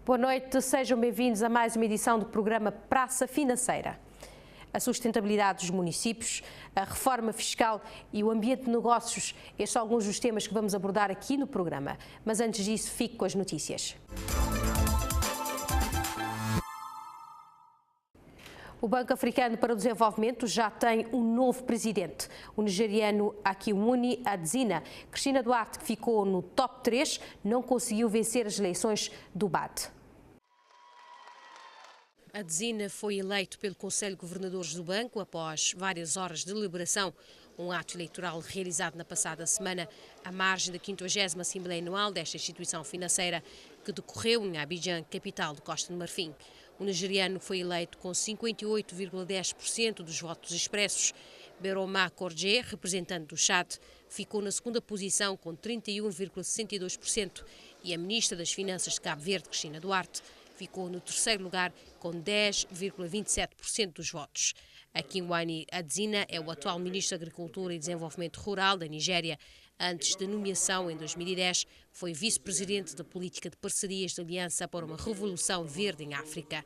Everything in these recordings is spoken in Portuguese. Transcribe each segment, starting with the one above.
Boa noite, sejam bem-vindos a mais uma edição do programa Praça Financeira. A sustentabilidade dos municípios, a reforma fiscal e o ambiente de negócios, estes são alguns dos temas que vamos abordar aqui no programa. Mas antes disso, fique com as notícias. O Banco Africano para o Desenvolvimento já tem um novo presidente, o nigeriano Akinwumi Adesina. Cristina Duarte, que ficou no top 3, não conseguiu vencer as eleições do BAD. Adesina foi eleito pelo Conselho de Governadores do Banco após várias horas de deliberação, um ato eleitoral realizado na passada semana à margem da 50ª Assembleia Anual desta instituição financeira que decorreu em Abidjan, capital de Costa de Marfim. O nigeriano foi eleito com 58,10% dos votos expressos. Beroma Korje, representante do Chad, ficou na segunda posição com 31,62% e a ministra das Finanças de Cabo Verde, Cristina Duarte, ficou no terceiro lugar com 10,27% dos votos. Akinwumi Adesina é o atual ministro da Agricultura e Desenvolvimento Rural da Nigéria. Antes da nomeação em 2010, foi vice-presidente da Política de Parcerias da Aliança para uma Revolução Verde em África.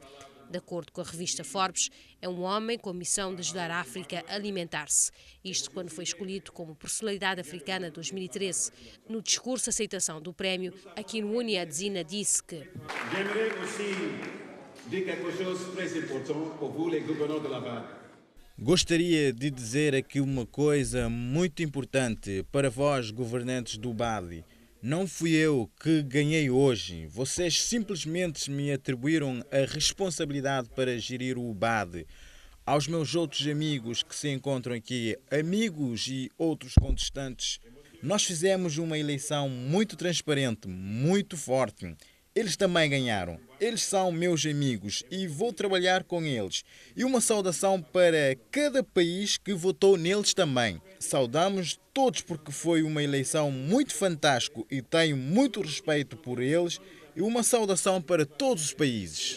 De acordo com a revista Forbes, é um homem com a missão de ajudar a África a alimentar-se. Isto quando foi escolhido como personalidade africana de 2013. No discurso de aceitação do prémio, Akinwumi Adesina disse que gostaria de dizer aqui uma coisa muito importante para vós, governantes do BAD. Não fui eu que ganhei hoje. Vocês simplesmente me atribuíram a responsabilidade para gerir o BAD. Aos meus outros amigos que se encontram aqui, amigos e outros contestantes, nós fizemos uma eleição muito transparente, muito forte. Eles também ganharam. Eles são meus amigos e vou trabalhar com eles. E uma saudação para cada país que votou neles também. Saudamos todos porque foi uma eleição muito fantástica e tenho muito respeito por eles. E uma saudação para todos os países.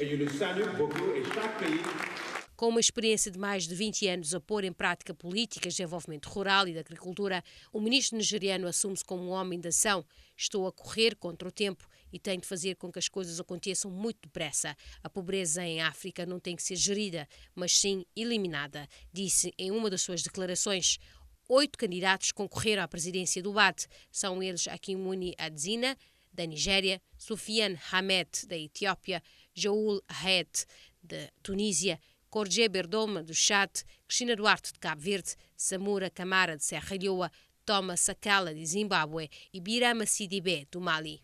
Com uma experiência de mais de 20 anos a pôr em prática políticas de desenvolvimento rural e de agricultura, o ministro nigeriano assume-se como um homem de ação. Estou a correr contra o tempo e tenho de fazer com que as coisas aconteçam muito depressa. A pobreza em África não tem que ser gerida, mas sim eliminada, disse em uma das suas declarações. 8 candidatos concorreram à presidência do BAD. São eles Akinwumi Adesina, da Nigéria, Soufiane Hamed, da Etiópia, Joul Hayat, da Tunísia, Korje Berdoma, do Chad, Cristina Duarte, de Cabo Verde, Samura Camara, de Serra Leoa, Thomas Sakala, de Zimbábue e Birama Sidibé, do Mali.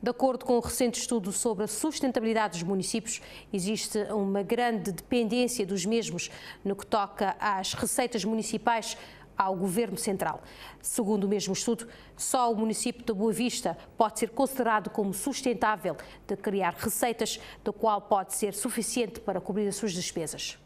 De acordo com o recente estudo sobre a sustentabilidade dos municípios, existe uma grande dependência dos mesmos no que toca às receitas municipais ao Governo Central. Segundo o mesmo estudo, só o município de Boa Vista pode ser considerado como sustentável de criar receitas, do qual pode ser suficiente para cobrir as suas despesas.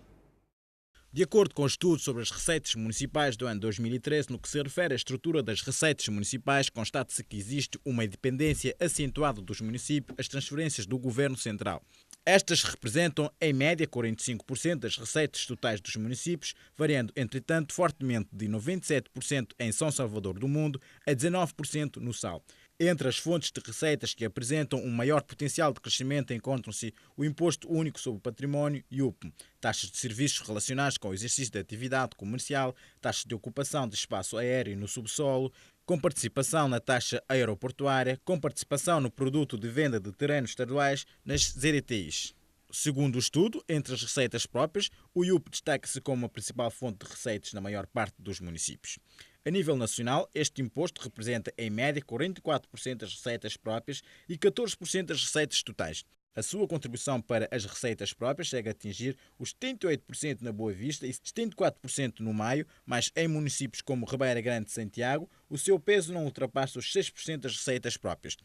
De acordo com o estudo sobre as receitas municipais do ano 2013, no que se refere à estrutura das receitas municipais, constata-se que existe uma dependência acentuada dos municípios às transferências do Governo Central. Estas representam, em média, 45% das receitas totais dos municípios, variando, entretanto, fortemente de 97% em São Salvador do Mundo a 19% no Sal. Entre as fontes de receitas que apresentam um maior potencial de crescimento encontram-se o Imposto Único sobre o Património, IUP, taxas de serviços relacionados com o exercício da atividade comercial, taxas de ocupação de espaço aéreo no subsolo, com participação na taxa aeroportuária, com participação no produto de venda de terrenos estaduais, nas ZRTIs. Segundo o estudo, entre as receitas próprias, o IUP destaca-se como a principal fonte de receitas na maior parte dos municípios. A nível nacional, este imposto representa, em média, 44% das receitas próprias e 14% das receitas totais. A sua contribuição para as receitas próprias chega a atingir os 78% na Boa Vista e 74% no Maio, mas em municípios como Ribeira Grande e Santiago, o seu peso não ultrapassa os 6% das receitas próprias.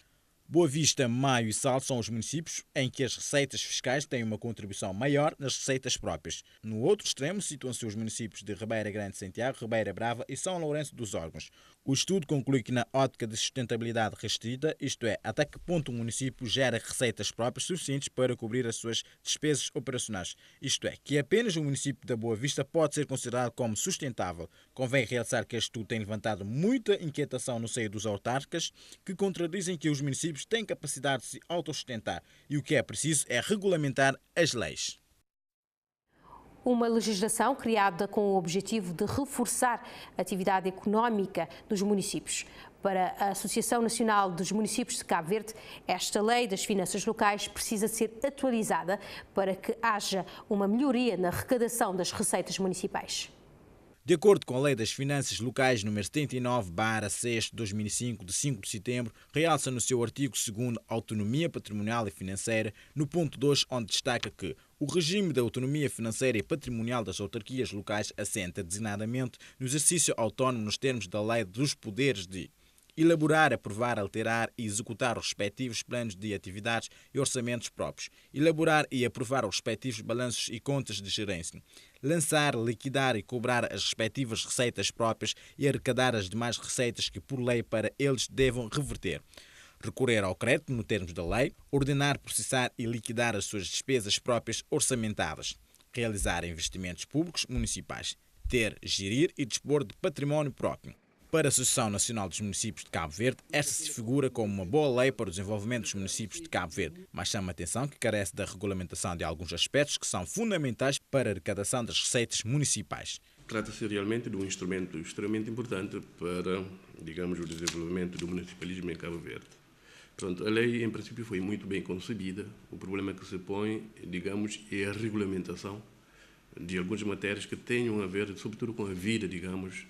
Boa Vista, Maio e Sal são os municípios em que as receitas fiscais têm uma contribuição maior nas receitas próprias. No outro extremo situam-se os municípios de Ribeira Grande, Santiago, Ribeira Brava e São Lourenço dos Órgãos. O estudo conclui que na ótica de sustentabilidade restrita, isto é, até que ponto um município gera receitas próprias suficientes para cobrir as suas despesas operacionais. Isto é, que apenas o município da Boa Vista pode ser considerado como sustentável. Convém realçar que este estudo tem levantado muita inquietação no seio dos autárquicos, que contradizem que os municípios municípios têm capacidade de se autossustentar e o que é preciso é regulamentar as leis. Uma legislação criada com o objetivo de reforçar a atividade económica dos municípios. Para a Associação Nacional dos Municípios de Cabo Verde, esta lei das finanças locais precisa ser atualizada para que haja uma melhoria na arrecadação das receitas municipais. De acordo com a Lei das Finanças Locais nº 79/6/2005, de 5 de setembro, realça no seu artigo 2º a autonomia patrimonial e financeira, no ponto 2, onde destaca que o regime da autonomia financeira e patrimonial das autarquias locais assenta designadamente no exercício autónomo nos termos da lei dos poderes de elaborar, aprovar, alterar e executar os respectivos planos de atividades e orçamentos próprios, elaborar e aprovar os respectivos balanços e contas de gerência, lançar, liquidar e cobrar as respectivas receitas próprias e arrecadar as demais receitas que por lei para eles devam reverter, recorrer ao crédito no termos da lei, ordenar, processar e liquidar as suas despesas próprias orçamentadas, realizar investimentos públicos municipais, ter, gerir e dispor de património próprio. Para a Associação Nacional dos Municípios de Cabo Verde, esta se figura como uma boa lei para o desenvolvimento dos municípios de Cabo Verde, mas chama a atenção que carece da regulamentação de alguns aspectos que são fundamentais para a arrecadação das receitas municipais. Trata-se realmente de um instrumento extremamente importante para, digamos, o desenvolvimento do municipalismo em Cabo Verde. Portanto, a lei, em princípio, foi muito bem concebida. O problema que se põe, digamos, é a regulamentação de algumas matérias que tenham a ver, sobretudo, com a vida, digamos,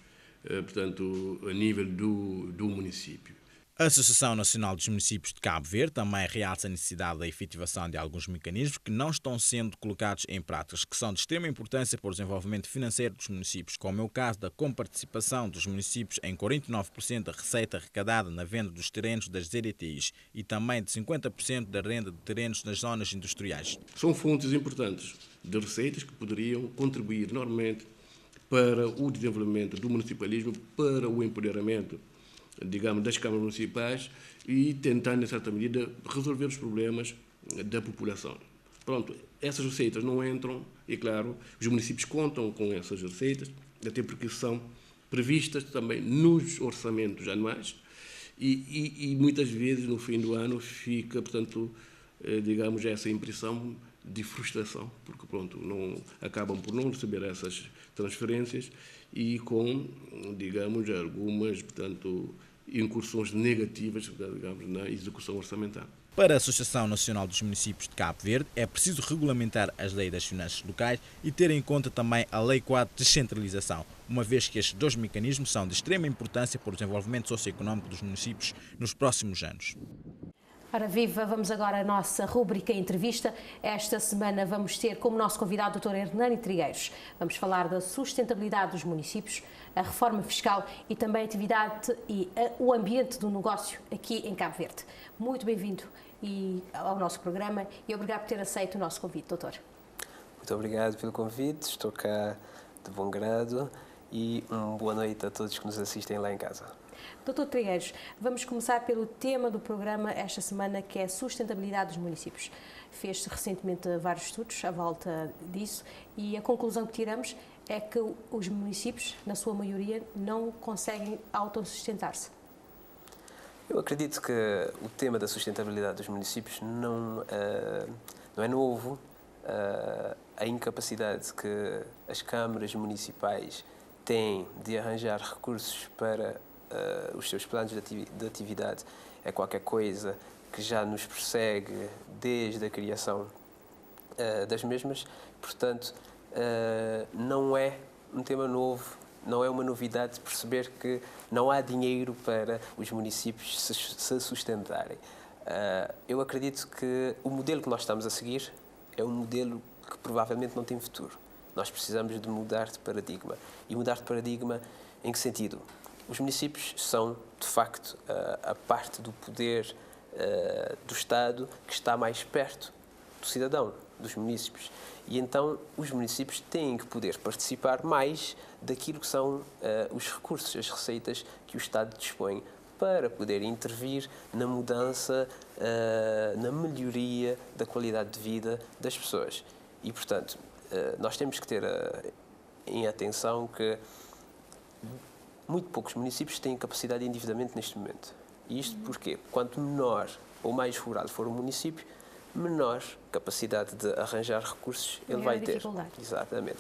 portanto, a nível do município. A Associação Nacional dos Municípios de Cabo Verde também realça a necessidade da efetivação de alguns mecanismos que não estão sendo colocados em práticas, que são de extrema importância para o desenvolvimento financeiro dos municípios, como é o caso da comparticipação dos municípios em 49% da receita arrecadada na venda dos terrenos das ZDTIs e também de 50% da renda de terrenos nas zonas industriais. São fontes importantes de receitas que poderiam contribuir enormemente para o desenvolvimento do municipalismo, para o empoderamento, digamos, das câmaras municipais e tentando, em certa medida, resolver os problemas da população. Pronto, essas receitas não entram e, claro, os municípios contam com essas receitas, até porque são previstas também nos orçamentos anuais e muitas vezes, no fim do ano, fica, portanto, digamos, essa impressão de frustração, porque pronto, acabam por não receber essas transferências e com, digamos, algumas, portanto, incursões negativas, digamos, na execução orçamental. Para a Associação Nacional dos Municípios de Cabo Verde, é preciso regulamentar as leis das finanças locais e ter em conta também a Lei 4 de Descentralização, uma vez que estes dois mecanismos são de extrema importância para o desenvolvimento socioeconómico dos municípios nos próximos anos. Ora viva, vamos agora à nossa rúbrica entrevista. Esta semana vamos ter como nosso convidado o Dr. Hernani Trigueiros. Vamos falar da sustentabilidade dos municípios, a reforma fiscal e também a atividade e o ambiente do negócio aqui em Cabo Verde. Muito bem-vindo ao nosso programa e obrigado por ter aceito o nosso convite, doutor. Muito obrigado pelo convite, estou cá de bom grado e uma boa noite a todos que nos assistem lá em casa. Dr. Trigueiros, vamos começar pelo tema do programa esta semana, que é a sustentabilidade dos municípios. Fez-se recentemente vários estudos à volta disso e a conclusão que tiramos é que os municípios, na sua maioria, não conseguem autossustentar-se. Eu acredito que o tema da sustentabilidade dos municípios não é novo. A incapacidade que as câmaras municipais têm de arranjar recursos para os seus planos de atividade é qualquer coisa que já nos persegue desde a criação das mesmas. Portanto, não é um tema novo, não é uma novidade perceber que não há dinheiro para os municípios se sustentarem. Eu acredito que o modelo que nós estamos a seguir é um modelo que provavelmente não tem futuro. Nós precisamos de mudar de paradigma. E mudar de paradigma em que sentido? Os municípios são, de facto, a parte do poder do Estado que está mais perto do cidadão, dos municípios. E então os municípios têm que poder participar mais daquilo que são os recursos, as receitas que o Estado dispõe para poder intervir na mudança, na melhoria da qualidade de vida das pessoas. E, portanto, nós temos que ter em atenção que muito poucos municípios têm capacidade de endividamento neste momento. E isto porque, quanto menor ou mais rural for o município, menor capacidade de arranjar recursos ele vai ter. Exatamente.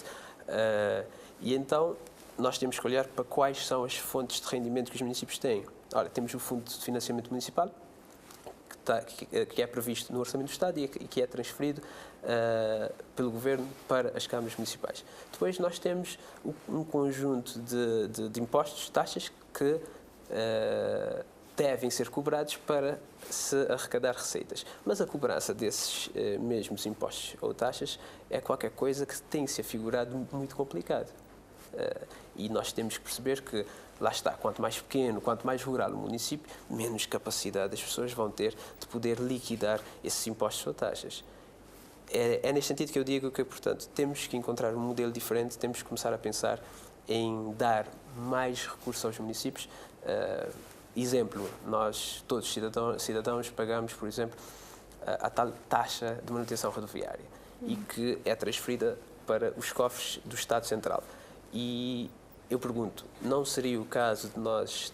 E então, nós temos que olhar para quais são as fontes de rendimento que os municípios têm. Ora, temos o Fundo de Financiamento Municipal, que é previsto no Orçamento do Estado e que é transferido pelo Governo para as câmaras municipais. Depois nós temos um conjunto de impostos, taxas, que devem ser cobrados para se arrecadar receitas. Mas a cobrança desses mesmos impostos ou taxas é qualquer coisa que tem se afigurado muito complicado. E nós temos que perceber que, lá está, quanto mais pequeno, quanto mais rural o município, menos capacidade as pessoas vão ter de poder liquidar esses impostos ou taxas. É neste sentido que eu digo que, portanto, temos que encontrar um modelo diferente, temos que começar a pensar em dar mais recursos aos municípios. Exemplo, nós, todos cidadãos, pagamos, por exemplo, a tal taxa de manutenção rodoviária e que é transferida para os cofres do Estado Central. E eu pergunto, não seria o caso de nós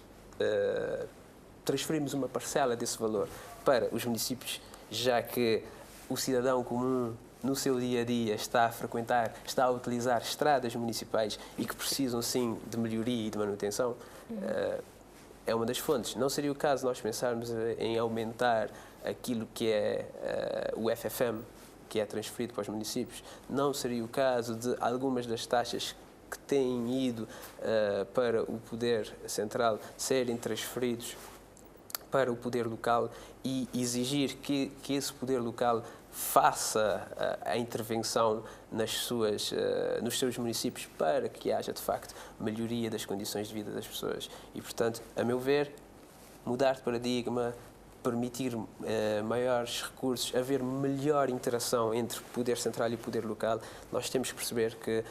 transferirmos uma parcela desse valor para os municípios, já que o cidadão comum, no seu dia-a-dia, está a frequentar, está a utilizar estradas municipais e que precisam, sim, de melhoria e de manutenção? É uma das fontes. Não seria o caso nós pensarmos em aumentar aquilo que é o FFM, que é transferido para os municípios? Não seria o caso de algumas das taxas que têm ido para o poder central serem transferidos para o poder local e exigir que esse poder local faça a intervenção nos seus municípios para que haja, de facto, melhoria das condições de vida das pessoas. E, portanto, a meu ver, mudar de paradigma, permitir maiores recursos, haver melhor interação entre o poder central e o poder local, nós temos que perceber que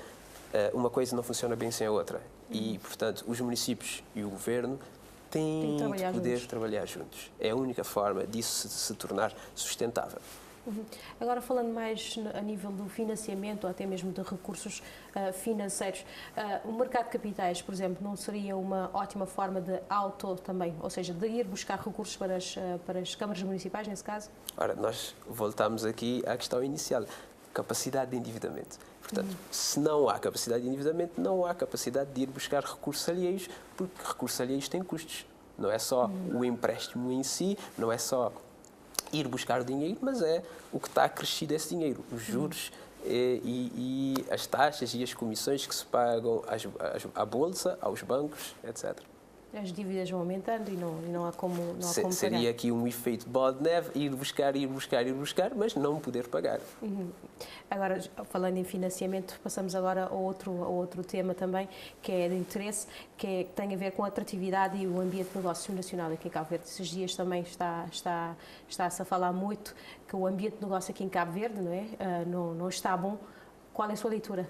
uma coisa não funciona bem sem a outra. E, portanto, os municípios e o governo têm de poder trabalhar juntos. É a única forma disso se tornar sustentável. Agora, falando mais a nível do financiamento, ou até mesmo de recursos financeiros, o mercado de capitais, por exemplo, não seria uma ótima forma de também, ou seja, de ir buscar recursos para as câmaras municipais, nesse caso? Ora, nós voltamos aqui à questão inicial, capacidade de endividamento. Portanto, se não há capacidade de endividamento, não há capacidade de ir buscar recursos alheios, porque recursos alheios têm custos. Não é só o empréstimo em si, não é só ir buscar dinheiro, mas é o que está acrescido esse dinheiro, os juros e as taxas e as comissões que se pagam à bolsa, aos bancos, etc. As dívidas vão aumentando e não há como pagar. Seria aqui um efeito bola de neve, ir buscar, mas não poder pagar. Agora, falando em financiamento, passamos agora a outro tema também, que é de interesse, que tem a ver com a atratividade e o ambiente de negócio nacional aqui em Cabo Verde. Esses dias também está-se a falar muito que o ambiente de negócio aqui em Cabo Verde não está bom. Qual é a sua leitura?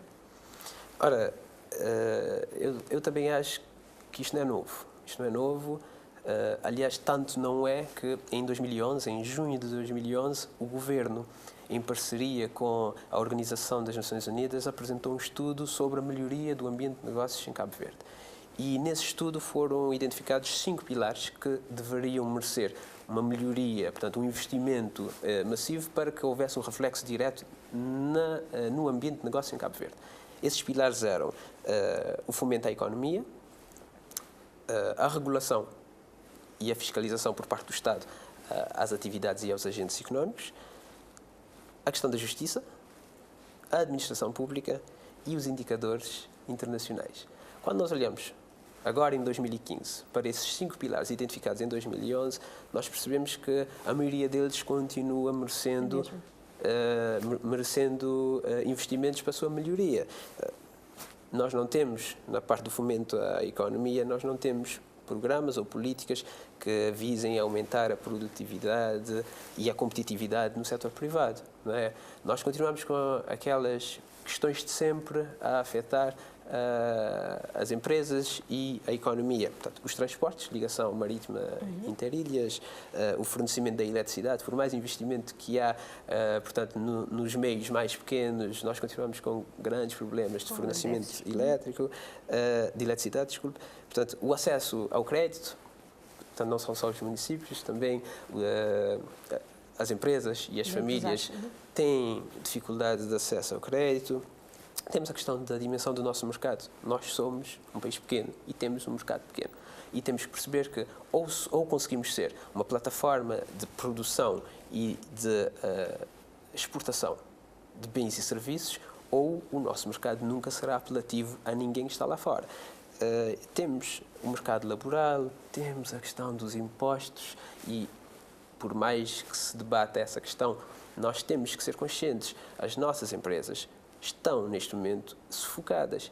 Ora, eu também acho que isto não é novo. Isto não é novo. Aliás, tanto não é que em 2011, em junho de 2011, o Governo, em parceria com a Organização das Nações Unidas, apresentou um estudo sobre a melhoria do ambiente de negócios em Cabo Verde. E nesse estudo foram identificados 5 pilares que deveriam merecer uma melhoria, portanto, um investimento massivo para que houvesse um reflexo direto no ambiente de negócio em Cabo Verde. Esses pilares eram o fomento à economia, a regulação e a fiscalização por parte do Estado às atividades e aos agentes económicos, a questão da justiça, a administração pública e os indicadores internacionais. Quando nós olhamos agora em 2015 para esses 5 pilares identificados em 2011, nós percebemos que a maioria deles continua merecendo investimentos para a sua melhoria. Nós não temos, na parte do fomento à economia, nós não temos programas ou políticas que visem aumentar a produtividade e a competitividade no setor privado, não é? Nós continuamos com aquelas questões de sempre a afetar as empresas e a economia. Portanto, os transportes, ligação marítima interilhas, o fornecimento da eletricidade, por mais investimento que há, portanto, nos meios mais pequenos, nós continuamos com grandes problemas de fornecimento elétrico, de eletricidade, desculpe. Portanto, o acesso ao crédito, Portanto, não são só os municípios, também as empresas e as famílias têm dificuldade de acesso ao crédito. Temos a questão da dimensão do nosso mercado. Nós somos um país pequeno e temos um mercado pequeno. E temos que perceber que ou conseguimos ser uma plataforma de produção e de exportação de bens e serviços, ou o nosso mercado nunca será apelativo a ninguém que está lá fora. Temos o mercado laboral, temos a questão dos impostos e, por mais que se debata essa questão, nós temos que ser conscientes. As nossas empresas estão, neste momento, sufocadas.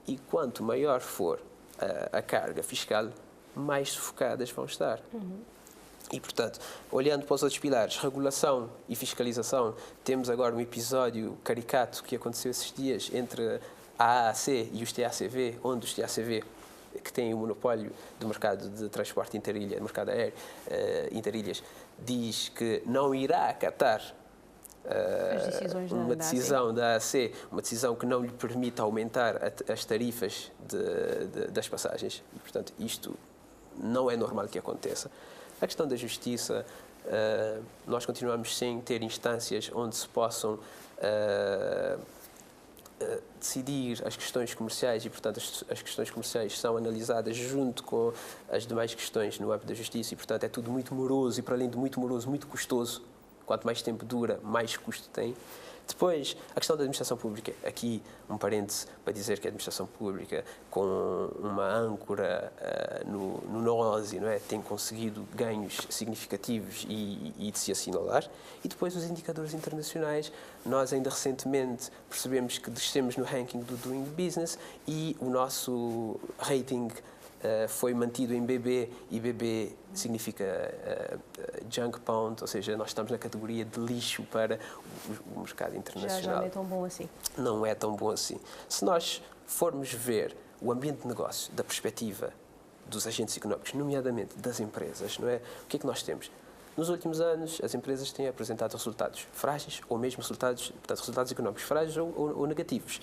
E quanto maior for a carga fiscal, mais sufocadas vão estar. E, portanto, olhando para os outros pilares, regulação e fiscalização, temos agora um episódio caricato que aconteceu esses dias entre a AAC e os TACV, onde os TACV, que têm o monopólio do mercado de transporte interilha, do mercado aéreo, interilhas, diz que não irá acatar uma decisão da AAC, uma decisão que não lhe permite aumentar as tarifas das passagens. E, portanto, isto não é normal que aconteça. A questão da justiça, nós continuamos sem ter instâncias onde se possam decidir as questões comerciais e, portanto, as questões comerciais são analisadas junto com as demais questões no âmbito da justiça e, portanto, é tudo muito moroso e, para além de muito moroso, muito custoso. Quanto mais tempo dura, mais custo tem. Depois, a questão da administração pública. Aqui, um parêntese para dizer que a administração pública, com uma âncora no NOSI, não é? Tem conseguido ganhos significativos e de se assinalar. E depois, os indicadores internacionais. Nós, ainda recentemente, percebemos que descemos no ranking do Doing Business e o nosso rating foi mantido em BB, e BB significa junk pound, ou seja, nós estamos na categoria de lixo para o mercado internacional. Já não é tão bom assim. Não é tão bom assim. Se nós formos ver o ambiente de negócio da perspectiva dos agentes económicos, nomeadamente das empresas, não é? O que é que nós temos? Nos últimos anos, as empresas têm apresentado resultados frágeis ou mesmo resultados económicos frágeis ou negativos.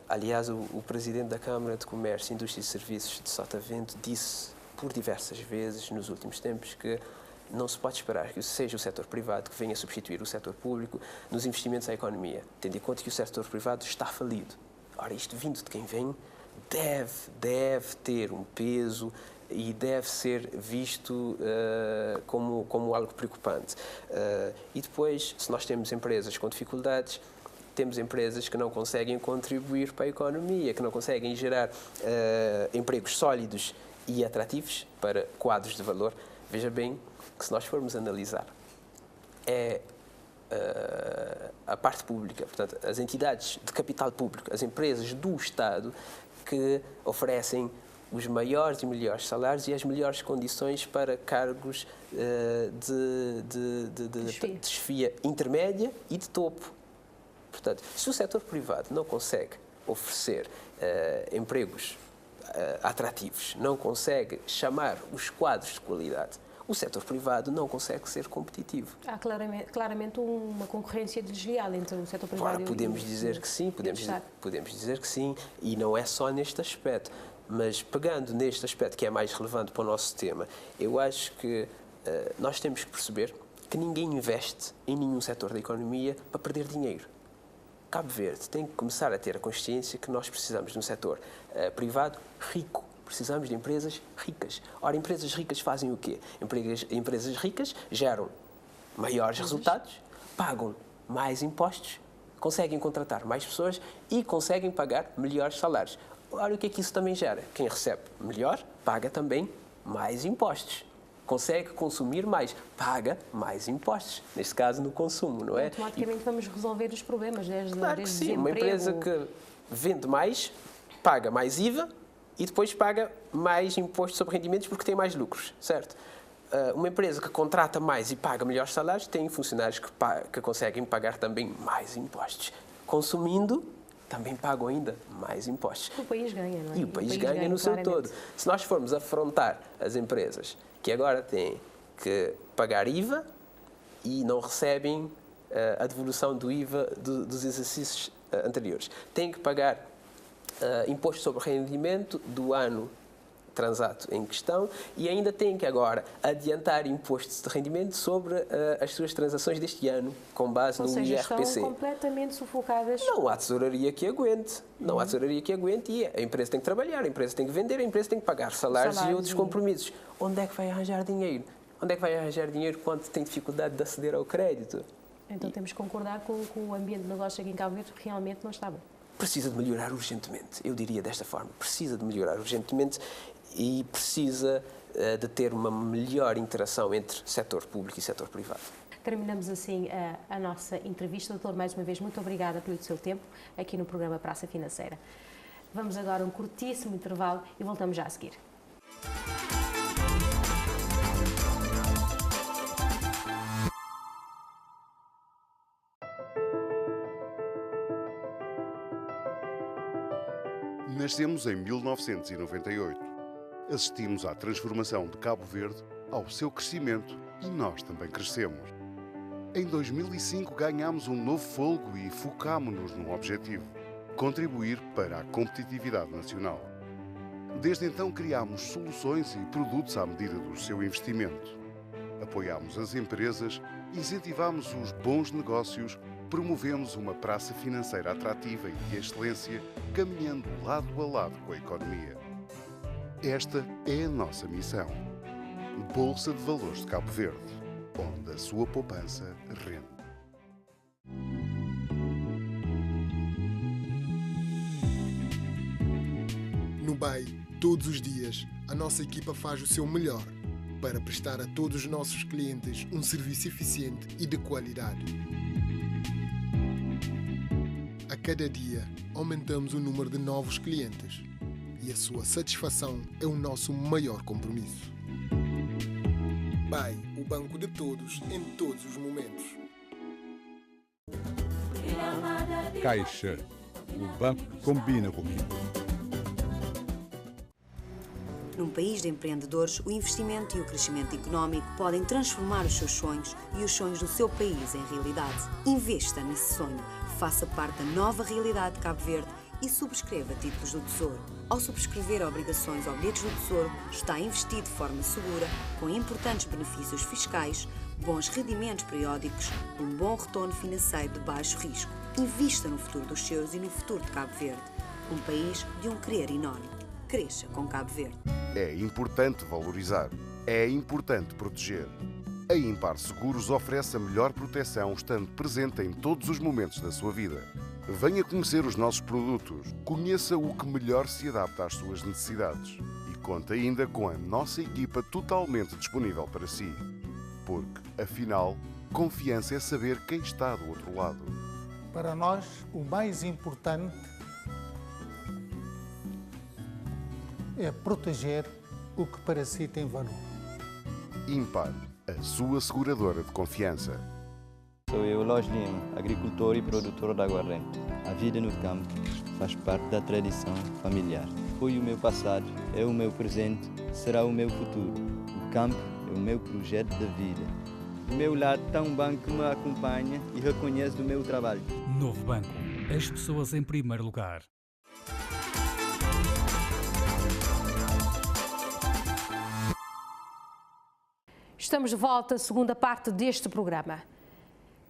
Aliás, o presidente da Câmara de Comércio, Indústria e Serviços de Sotavento disse por diversas vezes nos últimos tempos que não se pode esperar que seja o setor privado que venha substituir o setor público nos investimentos à economia, tendo em conta que o setor privado está falido. Ora, isto vindo de quem vem deve ter um peso e deve ser visto como algo preocupante. E depois, se nós temos empresas com dificuldades, temos empresas que não conseguem contribuir para a economia, que não conseguem gerar empregos sólidos e atrativos para quadros de valor. Veja bem que, se nós formos analisar, a parte pública, portanto, as entidades de capital público, as empresas do Estado, que oferecem os maiores e melhores salários e as melhores condições para cargos de chefia intermédia e de topo. Portanto, se o setor privado não consegue oferecer empregos atrativos, não consegue chamar os quadros de qualidade, o setor privado não consegue ser competitivo. Há claramente uma concorrência desleal entre o setor privado Agora, podemos dizer que sim, podemos dizer que sim, e não é só neste aspecto. Mas, pegando neste aspecto que é mais relevante para o nosso tema, eu acho que nós temos que perceber que ninguém investe em nenhum setor da economia para perder dinheiro. Cabo Verde tem que começar a ter a consciência que nós precisamos de um setor privado rico. Precisamos de empresas ricas. Ora, empresas ricas fazem o quê? Empresas ricas geram maiores resultados, pagam mais impostos, conseguem contratar mais pessoas e conseguem pagar melhores salários. Ora, o que é que isso também gera? Quem recebe melhor paga também mais impostos. Consegue consumir mais, paga mais impostos. Neste caso, no consumo, não é? Automaticamente vamos resolver os problemas desde Claro que sim. desemprego. Uma empresa que vende mais, paga mais IVA e depois paga mais impostos sobre rendimentos porque tem mais lucros, certo? Uma empresa que contrata mais e paga melhores salários tem funcionários que conseguem pagar também mais impostos. Consumindo, também pagam ainda mais impostos. O país ganha, não é? E o país ganha no seu todo. Se nós formos afrontar as empresas que agora têm que pagar IVA e não recebem a devolução do IVA dos exercícios anteriores, têm que pagar imposto sobre rendimento do ano transato em questão e ainda têm que agora adiantar impostos de rendimento sobre as suas transações deste ano, com base no IRPC. Estão completamente sufocadas. Não há tesouraria que aguente. Não há tesouraria que aguente e a empresa tem que trabalhar, a empresa tem que vender, a empresa tem que pagar salários e outros compromissos. Onde é que vai arranjar dinheiro? Onde é que vai arranjar dinheiro quando tem dificuldade de aceder ao crédito? Então temos que concordar com o ambiente de negócio aqui em Cabo Verde, porque realmente não está bom. Precisa de melhorar urgentemente. Eu diria desta forma. Precisa de melhorar urgentemente e precisa de ter uma melhor interação entre setor público e setor privado. Terminamos assim a nossa entrevista. Doutor, mais uma vez, muito obrigada pelo seu tempo aqui no programa Praça Financeira. Vamos agora a um curtíssimo intervalo e voltamos já a seguir. Nascemos em 1998. Assistimos à transformação de Cabo Verde, ao seu crescimento e nós também crescemos. Em 2005 ganhámos um novo fôlego e focámo-nos num objetivo: contribuir para a competitividade nacional. Desde então criámos soluções e produtos à medida do seu investimento. Apoiámos as empresas, incentivámos os bons negócios, promovemos uma praça financeira atrativa e de excelência, caminhando lado a lado com a economia. Esta é a nossa missão. Bolsa de Valores de Cabo Verde, onde a sua poupança rende. No BEI, todos os dias, a nossa equipa faz o seu melhor para prestar a todos os nossos clientes um serviço eficiente e de qualidade. A cada dia, aumentamos o número de novos clientes e a sua satisfação é o nosso maior compromisso. BEI, o banco de todos, em todos os momentos. Caixa, o banco que combina comigo. Num país de empreendedores, o investimento e o crescimento económico podem transformar os seus sonhos e os sonhos do seu país em realidade. Investa nesse sonho, faça parte da nova realidade de Cabo Verde e subscreva títulos do Tesouro. Ao subscrever obrigações ou bilhetes do Tesouro, está a investir de forma segura, com importantes benefícios fiscais, bons rendimentos periódicos, um bom retorno financeiro de baixo risco. Invista no futuro dos seus e no futuro de Cabo Verde, um país de um querer enorme. Cresça com Cabo Verde. É importante valorizar. É importante proteger. A Impar Seguros oferece a melhor proteção estando presente em todos os momentos da sua vida. Venha conhecer os nossos produtos. Conheça o que melhor se adapta às suas necessidades. E conte ainda com a nossa equipa totalmente disponível para si. Porque, afinal, confiança é saber quem está do outro lado. Para nós, o mais importante é proteger o que para si tem valor. Impar, a sua seguradora de confiança. Sou Eulógio Lima, agricultor e produtor de aguardente. A vida no campo faz parte da tradição familiar. Foi o meu passado, é o meu presente, será o meu futuro. O campo é o meu projeto de vida. O meu lado tão bom que me acompanha e reconhece o meu trabalho. Novo Banco, as pessoas em primeiro lugar. Estamos de volta, segunda parte deste programa.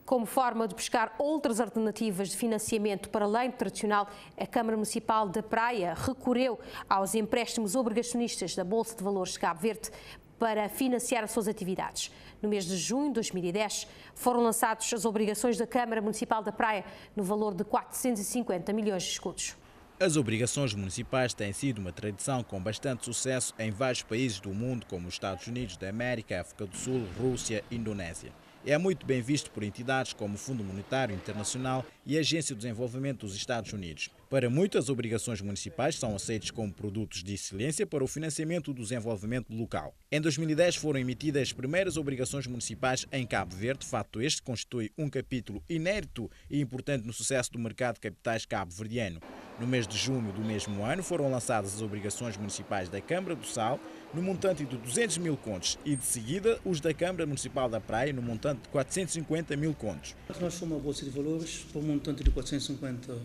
Como forma de buscar outras alternativas de financiamento para além do tradicional, a Câmara Municipal da Praia recorreu aos empréstimos obrigacionistas da Bolsa de Valores de Cabo Verde para financiar as suas atividades. No mês de junho de 2010, foram lançadas as obrigações da Câmara Municipal da Praia no valor de 450 milhões de escudos. As obrigações municipais têm sido uma tradição com bastante sucesso em vários países do mundo, como os Estados Unidos da América, África do Sul, Rússia e Indonésia. É muito bem visto por entidades como o Fundo Monetário Internacional e a Agência de Desenvolvimento dos Estados Unidos. Para muitas, obrigações municipais são aceitas como produtos de excelência para o financiamento do desenvolvimento local. Em 2010 foram emitidas as primeiras obrigações municipais em Cabo Verde, fato este que constitui um capítulo inédito e importante no sucesso do mercado de capitais cabo-verdiano. No mês de junho do mesmo ano foram lançadas as obrigações municipais da Câmara do Sal, no montante de 200 mil contos, e de seguida os da Câmara Municipal da Praia, no montante de 450 mil contos. Nós somos uma Bolsa de Valores para um montante de 450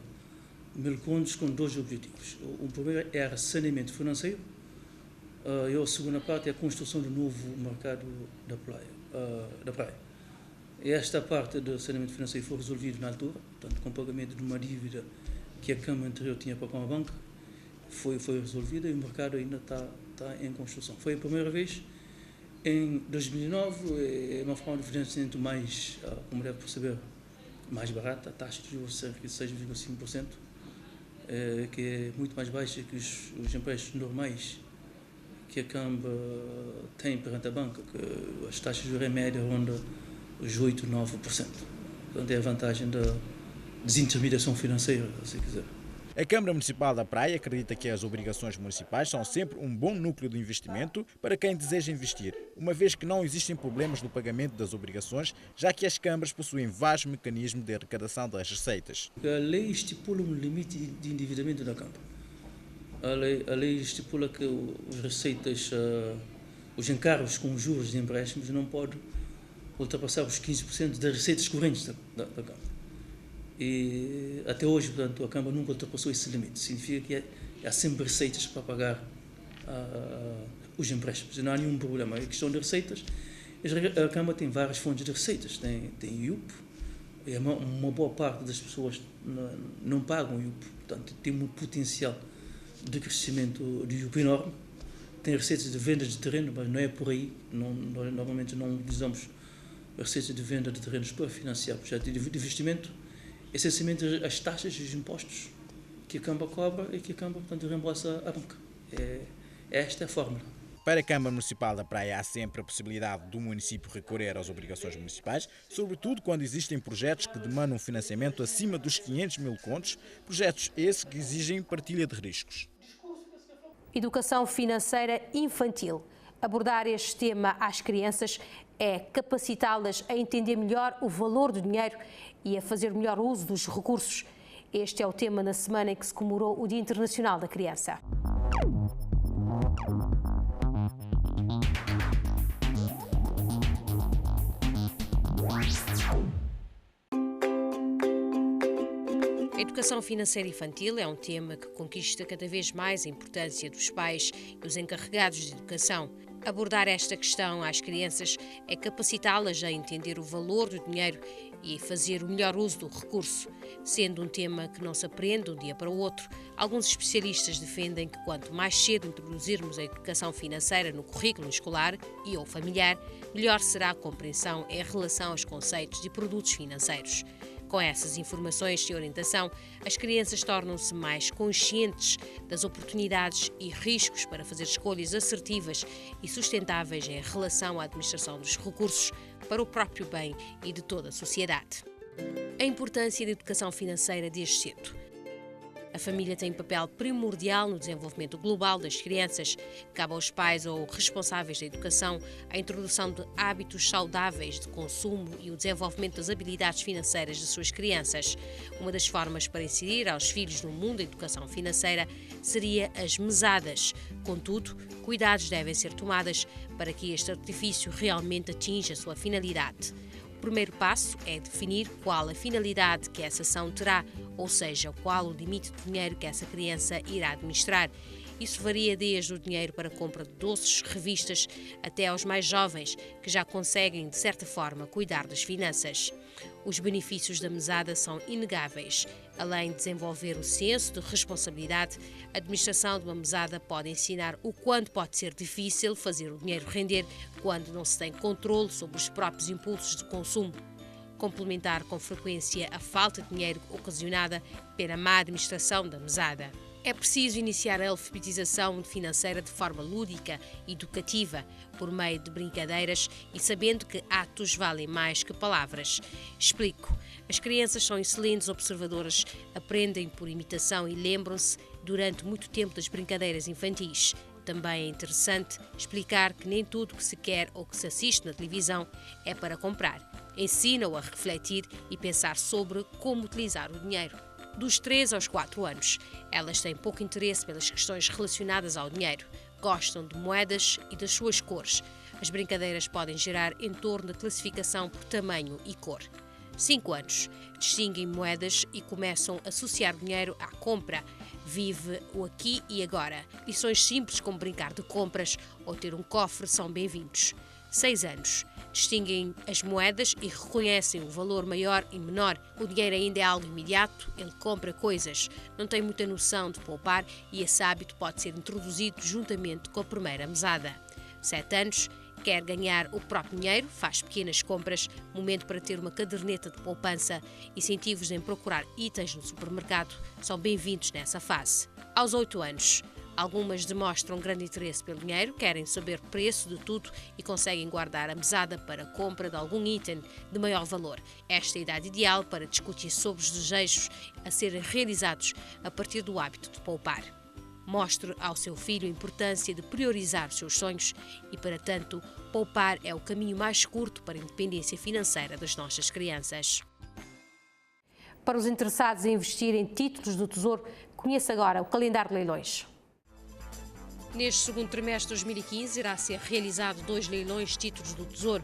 mil contos com dois objetivos. O primeiro era saneamento financeiro, E a segunda parte é a construção do novo mercado da praia. E esta parte do saneamento financeiro foi resolvida na altura, portanto, com o pagamento de uma dívida que a Câmara anterior tinha para com a banca, foi resolvida e o mercado ainda está em construção. Foi a primeira vez, em 2009, é uma forma de financiamento mais, como deve perceber, mais barata, a taxa de juros cerca de 6,5%, que é muito mais baixa que os empréstimos normais que a Câmara tem perante a banca, que as taxas de juros em média rondam os 8, 9%. Portanto, é a vantagem da desintermediação financeira, se quiser. A Câmara Municipal da Praia acredita que as obrigações municipais são sempre um bom núcleo de investimento para quem deseja investir, uma vez que não existem problemas no pagamento das obrigações, já que as câmaras possuem vários mecanismos de arrecadação das receitas. A lei estipula um limite de endividamento da Câmara. A lei estipula que as receitas, os encargos com juros de empréstimos não podem ultrapassar os 15% das receitas correntes da Câmara. E até hoje, portanto, a Câmara nunca ultrapassou esse limite. Significa que há sempre receitas para pagar os empréstimos. Não há nenhum problema. A questão de receitas, a Câmara tem várias fontes de receitas. Tem IUP, e uma boa parte das pessoas não pagam IUP. Portanto, tem um potencial de crescimento de IUP enorme. Tem receitas de vendas de terreno, mas não é por aí. Nós normalmente não utilizamos receitas de venda de terrenos para financiar projetos de investimento. Essencialmente as taxas e os impostos que a Câmara cobra e que a Câmara, portanto, reembolsa à banca. Esta é a fórmula. Para a Câmara Municipal da Praia há sempre a possibilidade do município recorrer às obrigações municipais, sobretudo quando existem projetos que demandam financiamento acima dos 500 mil contos, projetos esses que exigem partilha de riscos. Educação financeira infantil. Abordar este tema às crianças é capacitá-las a entender melhor o valor do dinheiro e a fazer melhor uso dos recursos. Este é o tema na semana em que se comemorou o Dia Internacional da Criança. A educação financeira infantil é um tema que conquista cada vez mais a importância dos pais e dos encarregados de educação. Abordar esta questão às crianças é capacitá-las a entender o valor do dinheiro e fazer o melhor uso do recurso. Sendo um tema que não se aprende de um dia para o outro, alguns especialistas defendem que quanto mais cedo introduzirmos a educação financeira no currículo escolar e ou familiar, melhor será a compreensão em relação aos conceitos de produtos financeiros. Com essas informações e orientação, as crianças tornam-se mais conscientes das oportunidades e riscos para fazer escolhas assertivas e sustentáveis em relação à administração dos recursos para o próprio bem e de toda a sociedade. A importância da educação financeira desde cedo. A família tem um papel primordial no desenvolvimento global das crianças. Cabe aos pais ou responsáveis da educação a introdução de hábitos saudáveis de consumo e o desenvolvimento das habilidades financeiras de suas crianças. Uma das formas para inserir aos filhos no mundo da educação financeira seria as mesadas. Contudo, cuidados devem ser tomados para que este artifício realmente atinja a sua finalidade. O primeiro passo é definir qual a finalidade que essa ação terá, ou seja, qual o limite de dinheiro que essa criança irá administrar. Isso varia desde o dinheiro para a compra de doces, revistas, até aos mais jovens, que já conseguem, de certa forma, cuidar das finanças. Os benefícios da mesada são inegáveis. Além de desenvolver o senso de responsabilidade, a administração de uma mesada pode ensinar o quanto pode ser difícil fazer o dinheiro render quando não se tem controle sobre os próprios impulsos de consumo. Complementar com frequência a falta de dinheiro ocasionada pela má administração da mesada. É preciso iniciar a alfabetização financeira de forma lúdica e educativa, por meio de brincadeiras e sabendo que atos valem mais que palavras. Explico. As crianças são excelentes observadoras, aprendem por imitação e lembram-se durante muito tempo das brincadeiras infantis. Também é interessante explicar que nem tudo que se quer ou que se assiste na televisão é para comprar. Ensina-o a refletir e pensar sobre como utilizar o dinheiro. Dos 3 aos 4 anos, elas têm pouco interesse pelas questões relacionadas ao dinheiro. Gostam de moedas e das suas cores. As brincadeiras podem girar em torno da classificação por tamanho e cor. 5 anos, distinguem moedas e começam a associar dinheiro à compra. Vive o aqui e agora. Lições simples como brincar de compras ou ter um cofre são bem-vindos. 6 anos. Distinguem as moedas e reconhecem o valor maior e menor. O dinheiro ainda é algo imediato, ele compra coisas. Não tem muita noção de poupar e esse hábito pode ser introduzido juntamente com a primeira mesada. 7 anos. Quer ganhar o próprio dinheiro, faz pequenas compras, momento para ter uma caderneta de poupança. Incentivos em procurar itens no supermercado são bem-vindos nessa fase. Aos 8 anos. Algumas demonstram grande interesse pelo dinheiro, querem saber o preço de tudo e conseguem guardar a mesada para a compra de algum item de maior valor. Esta é a idade ideal para discutir sobre os desejos a serem realizados a partir do hábito de poupar. Mostre ao seu filho a importância de priorizar os seus sonhos e, para tanto, poupar é o caminho mais curto para a independência financeira das nossas crianças. Para os interessados em investir em títulos do Tesouro, conheça agora o calendário de leilões. Neste segundo trimestre de 2015 irá ser realizado 2 leilões de títulos do Tesouro,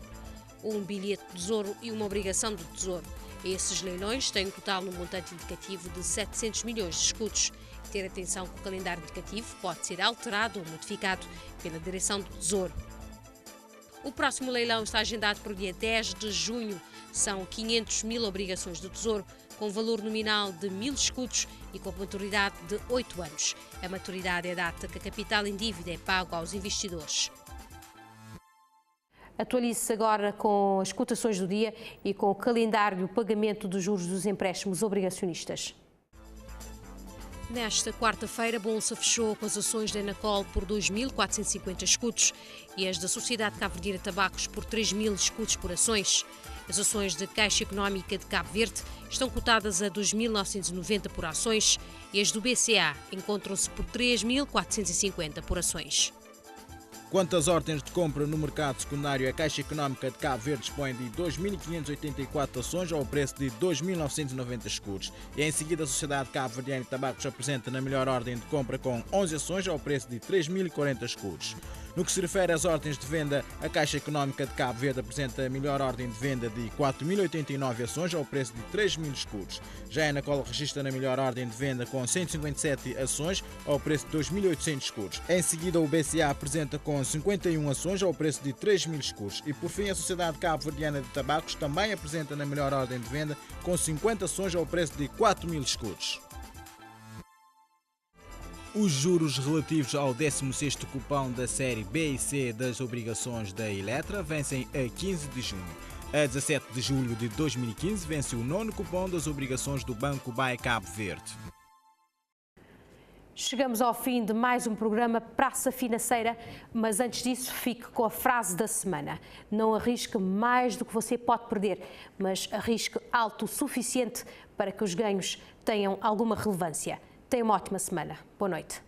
um bilhete do Tesouro e uma obrigação do Tesouro. Esses leilões têm um total no montante indicativo de 700 milhões de escudos. Ter atenção que o calendário indicativo pode ser alterado ou modificado pela Direção do Tesouro. O próximo leilão está agendado para o dia 10 de junho. São 500 mil obrigações do Tesouro, com valor nominal de 1000 escudos e com maturidade de 8 anos. A maturidade é a data que a capital em dívida é pago aos investidores. Atualize-se agora com as cotações do dia e com o calendário de pagamento dos juros dos empréstimos obrigacionistas. Nesta quarta-feira, a Bolsa fechou com as ações da Enacol por 2.450 escudos e as da Sociedade Cabo-Verdiana de Tabacos por 3.000 escudos por ações. As ações da Caixa Económica de Cabo Verde estão cotadas a 2.990 por ações e as do BCA encontram-se por 3.450 por ações. Quanto às ordens de compra no mercado secundário, a Caixa Económica de Cabo Verde dispõe de 2.584 ações ao preço de 2.990 escudos. E em seguida a Sociedade Cabo-Verdiana de Tabacos apresenta na melhor ordem de compra com 11 ações ao preço de 3.040 escudos. No que se refere às ordens de venda, a Caixa Económica de Cabo Verde apresenta a melhor ordem de venda de 4.089 ações ao preço de 3.000 escudos. Já a Enacol registra na melhor ordem de venda com 157 ações ao preço de 2.800 escudos. Em seguida o BCA apresenta com 51 ações ao preço de 3.000 escudos. E por fim a Sociedade Cabo-Verdiana de Tabacos também apresenta na melhor ordem de venda com 50 ações ao preço de 4.000 escudos. Os juros relativos ao 16º cupom da série B e C das obrigações da Eletra vencem a 15 de junho. A 17 de julho de 2015 vence o 9º cupom das obrigações do Banco BAE Cabo Verde. Chegamos ao fim de mais um programa Praça Financeira, mas antes disso fique com a frase da semana. Não arrisque mais do que você pode perder, mas arrisque alto o suficiente para que os ganhos tenham alguma relevância. Tenha uma ótima semana. Boa noite.